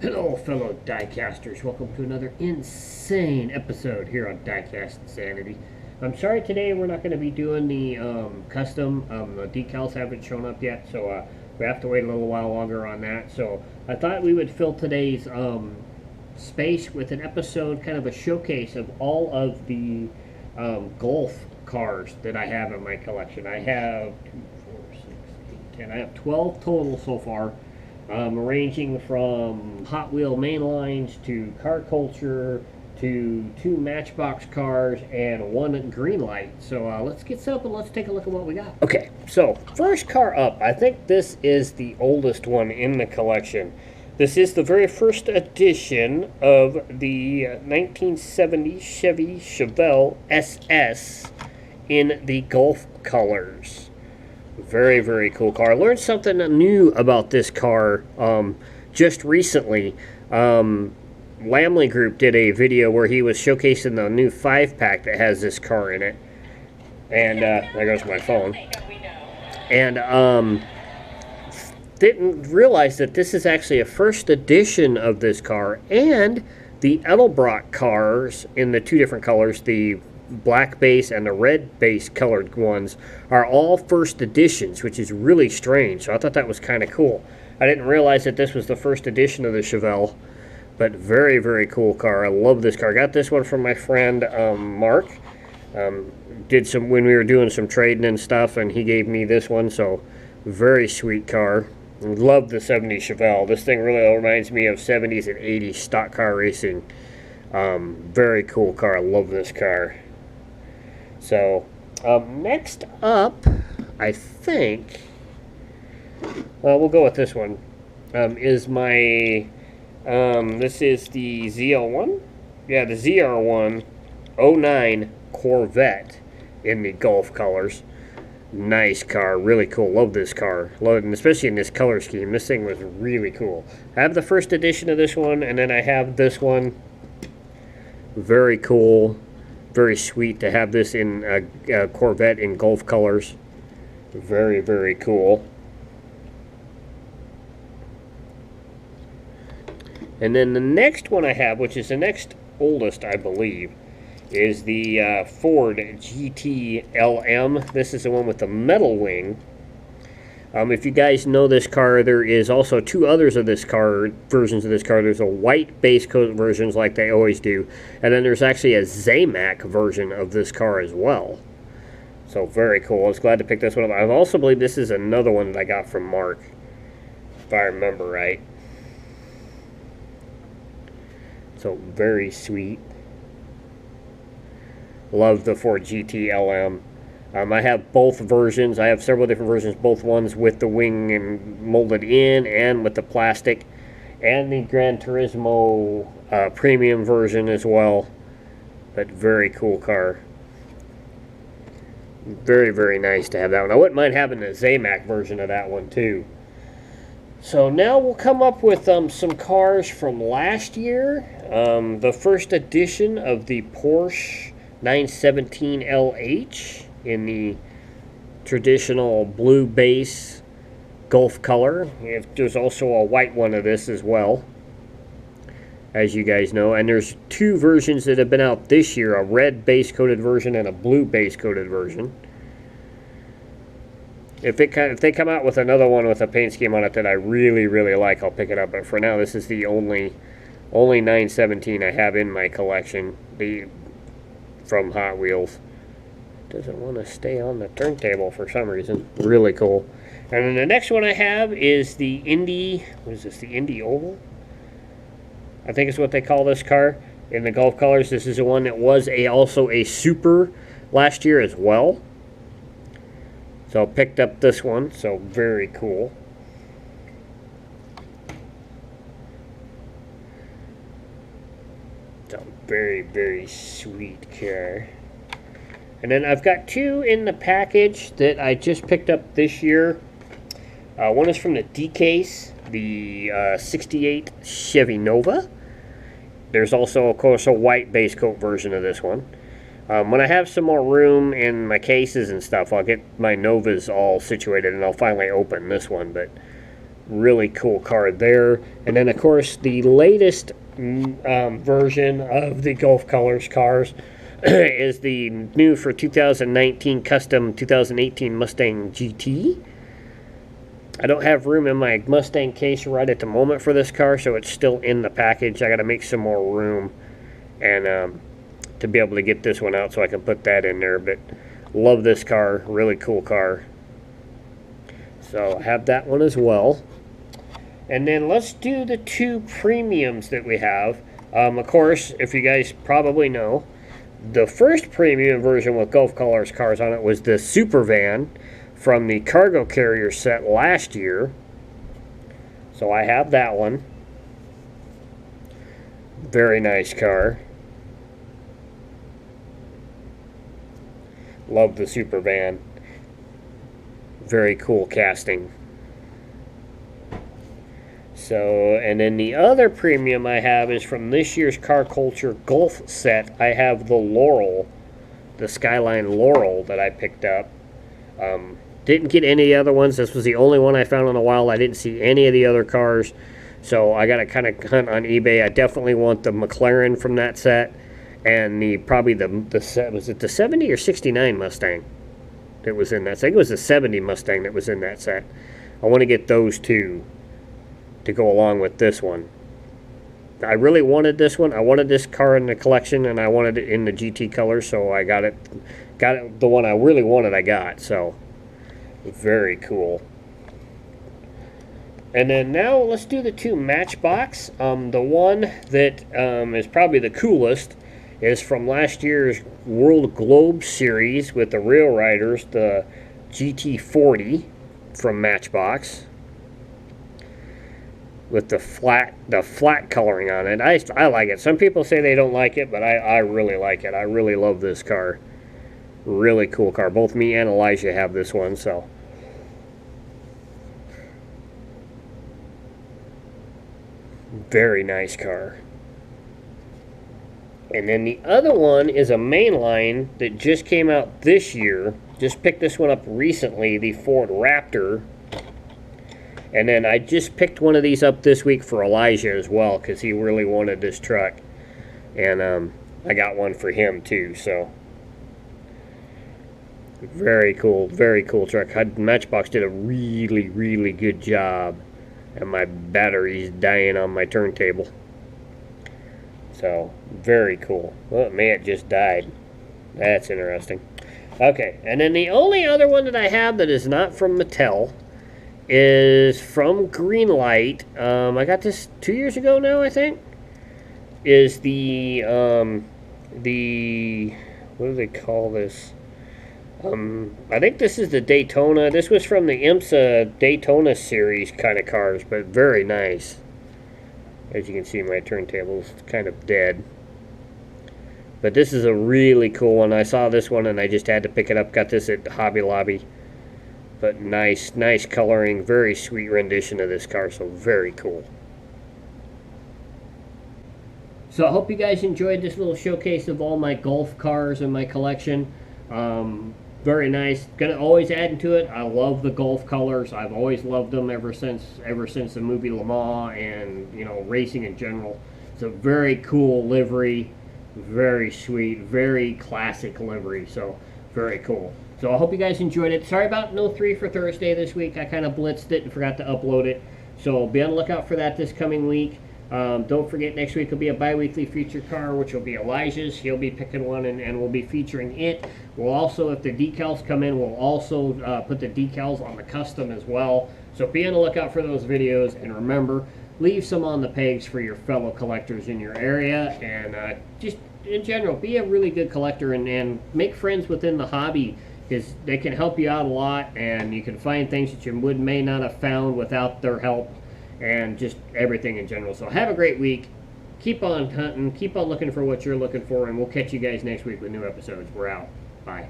Hello, fellow diecasters. Welcome to another insane episode here on Diecast Insanity. I'm sorry today we're not going to be doing the custom. The decals haven't shown up yet, so we have to wait a little while longer on that. So I thought we would fill today's space with an episode, kind of a showcase of all of the Golf cars that I have in my collection. I have 2, 4, 6, 8, 10. I have 12 total so far. Ranging from Hot Wheel mainlines to car culture to 2 Matchbox cars and 1 green light. So let's get set up and let's take a look at what we got. Okay, so first car up, I think this is the oldest one in the collection. This is the very first edition of the 1970 Chevy Chevelle SS in the Golf colors. Very, very cool car. I learned something new about this car just recently. Lamley Group did a video where he was showcasing the new 5-pack that has this car in it. And there goes my phone. And didn't realize that this is actually a first edition of this car. And the Edelbrock cars in the 2 different colors, the black base and the red base colored ones, are all first editions, which is really strange. So I thought that was kind of cool. I didn't realize that this was the first edition of the Chevelle, but very, very cool car. I love this car. I got this one from my friend Mark. Did some when we were doing some trading and stuff, and he gave me this one. So very sweet car. Love the 70s Chevelle. This thing really reminds me of 70s and 80s stock car racing. Very cool car. I love this car. So, next up, I think, we'll go with this one, is my, this is the ZL1? Yeah, the ZR1 09 Corvette in the Golf colors. Nice car, really cool. Love this car, love it, and especially in this color scheme. This thing was really cool. I have the first edition of this one, and then I have this one. Very cool. Very sweet to have this in a Corvette in Golf colors. Very, very cool. And then the next one I have, which is the next oldest, I believe, is the Ford GT LM. This is the one with the metal wing. If you guys know this car, there is also 2 others of this car, versions of this car. There's a white base coat versions like they always do. And then there's actually a Zamac version of this car as well. So very cool. I was glad to pick this one up. I also believe this is another one that I got from Mark, if I remember right. So very sweet. Love the Ford GT LM. I have both versions. I have several different versions, both ones with the wing and molded in and with the plastic, and the Gran Turismo premium version as well. But very cool car. Very, very nice to have that one. I wouldn't mind having the Zamac version of that one too. So now we'll come up with some cars from last year. The first edition of the Porsche 917 LH. In the traditional blue base Golf color. There's also a white one of this as well, as you guys know. And there's 2 versions that have been out this year, a red base coated version and a blue base coated version. If they come out with another one with a paint scheme on it that I really, really like, I'll pick it up. But for now, this is the only 917 I have in my collection, from Hot Wheels. Doesn't want to stay on the turntable for some reason. Really cool. And then the next one I have is the Indy, what is this, the Indy Oval? I think is what they call this car in the Golf colors. This is the one that was also a Super last year as well. So I picked up this one, so very cool. So very, very sweet car. And then I've got 2 in the package that I just picked up this year. One is from the D-Case, the 68 Chevy Nova. There's also, of course, a white base coat version of this one. When I have some more room in my cases and stuff, I'll get my Novas all situated and I'll finally open this one. But Really cool car there. And then, of course, the latest version of the Gulf Colors cars is the new for 2019 custom 2018 Mustang GT. I don't have room in my Mustang case right at the moment for this car, so it's still in the package. I got to make some more room and to be able to get this one out so I can put that in there. But love this car, really cool car. So I have that one as well. And then let's do the two premiums that we have. Of course, if you guys probably know, the first premium version with Gulf Colors cars on it was the Super Van from the cargo carrier set last year. So I have that one. Very nice car. Love the Super Van. Very cool casting. So, and then the other premium I have is from this year's Car Culture Gulf set. I have the Laurel, the Skyline Laurel that I picked up. Didn't get any other ones. This was the only one I found in a while. I didn't see any of the other cars, so I got to kind of hunt on eBay. I definitely want the McLaren from that set, and probably the set, was it the 70 or 69 Mustang that was in that? I think it was the 70 Mustang that was in that set. I want to get those two to go along with this one. I really wanted this one. I wanted this car in the collection, and I wanted it in the GT color, so I got it. The one I really wanted, I got. So very cool. And then now let's do the two Matchbox. The one that is probably the coolest is from last year's World Globe Series with the Rail Riders, the GT40 from Matchbox, with the flat coloring on it. I like it. Some people say they don't like it, but I really like it. I really love this car. Really cool car. Both me and Elijah have this one, so. Very nice car. And then the other one is a mainline that just came out this year. Just picked this one up recently, the Ford Raptor. And then I just picked one of these up this week for Elijah as well, because he really wanted this truck. And I got one for him too, so. Very cool truck. Matchbox did a really, really good job. And my battery's dying on my turntable. So, very cool. Well, man, it just died. That's interesting. Okay, and then the only other one that I have that is not from Mattel is from Greenlight. I got this 2 years ago now, I think. Is the what do they call this? I think this is the Daytona. This was from the IMSA Daytona series kind of cars, but very nice. As you can see, my turntable's kind of dead. But this is a really cool one. I saw this one and I just had to pick it up. Got this at Hobby Lobby. But nice coloring. Very sweet rendition of this car, so very cool. So I hope you guys enjoyed this little showcase of all my Gulf cars in my collection. Very nice. Gonna always add to it. I love the Gulf colors. I've always loved them ever since the movie Le Mans and, you know, racing in general. It's a very cool livery, very sweet, very classic livery. So very cool. So I hope you guys enjoyed it. Sorry about no 3 for Thursday this week. I kind of blitzed it and forgot to upload it. So be on the lookout for that this coming week. Don't forget, next week will be a bi-weekly feature car, which will be Elijah's. He'll be picking one, and we'll be featuring it. We'll also, if the decals come in, we'll also put the decals on the custom as well. So be on the lookout for those videos, and remember, leave some on the pegs for your fellow collectors in your area, and just in general, be a really good collector and make friends within the hobby, because they can help you out a lot, and you can find things that you may not have found without their help. And just everything in general. So have a great week. Keep on hunting. Keep on looking for what you're looking for. And we'll catch you guys next week with new episodes. We're out. Bye.